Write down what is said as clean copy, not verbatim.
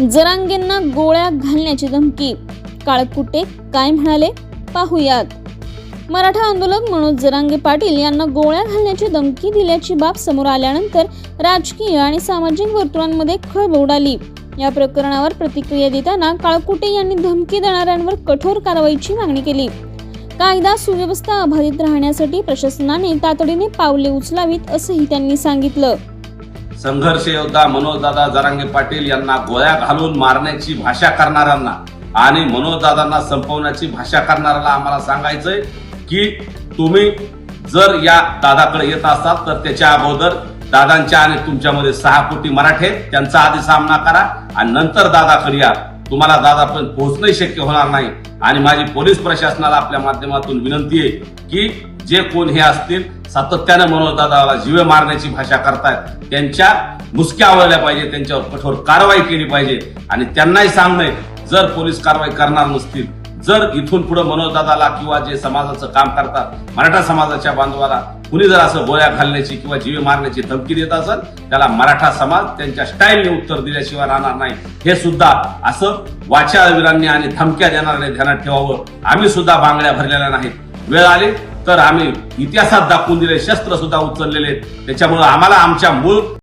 जरांगेंना गोळ्या घालण्याची धमकी, काळकुटे काय म्हणाले पाहूयात। मराठा आंदोलक मनोज जरांगे पाटील यांना गोळ्या घालण्याची धमकी दिल्याची बाब समोर आल्यानंतर राजकीय आणि सामाजिक वर्तुळांमध्ये खळबळ उडाली। या प्रकरणावर प्रतिक्रिया देताना काळकुटे यांनी धमकी देणाऱ्यांवर कठोर कारवाईची मागणी केली। कायदा सुव्यवस्था अबाधित राहण्यासाठी प्रशासनाने तातडीने पावले उचलावीत असंही त्यांनी सांगितलं। संघर्ष योद्धा मनोजदादा जरांगे पाटील यांना गोळ्या घालून मारण्याची भाषा करणाऱ्यांना आणि मनोजदादांना संपवण्याची भाषा करणाऱ्याला आम्हाला सांगायचंय की तुम्ही जर या दादाकडे येत असाल तर त्याच्या अगोदर दादांच्या आणि तुमच्यामध्ये 6 कोटी मराठे त्यांचा आधी सामना करा आणि नंतर दादाकडे या। तुम्हाला दादापर्यंत पोहोचणं शक्य होणार नाही। आणि माझी पोलीस प्रशासनाला आपल्या माध्यमातून विनंती आहे की जे कोण हे असतील सातत्याने मनोजदादाला जीवे मारण्याची भाषा करतायत त्यांच्या मुसक्या आवळल्या पाहिजे, त्यांच्यावर कठोर कारवाई केली पाहिजे। आणि त्यांनाही सांगणे, जर पोलीस कारवाई करणार नसतील, जर इथून पुढे मनोजदादाला किंवा जे समाजाचं काम करतात मराठा समाजाच्या बांधवाला कुणी जर असं गोळ्या घालण्याची किंवा जीवे मारण्याची धमकी देत असेल त्याला मराठा समाज त्यांच्या स्टाईलने उत्तर दिल्याशिवाय राहणार नाही। हे सुद्धा असं वाचाळवीरांनी आणि धमक्या देणाऱ्यांनी ध्यानात ठेवावं। आम्ही सुद्धा बांगड्या भरलेल्या नाहीत, वेळ आली तर आम्ही इतिहासात दाखवून दिले शस्त्र सुद्धा उचललेले। त्याच्यामुळे आम्हाला आमच्या मूळ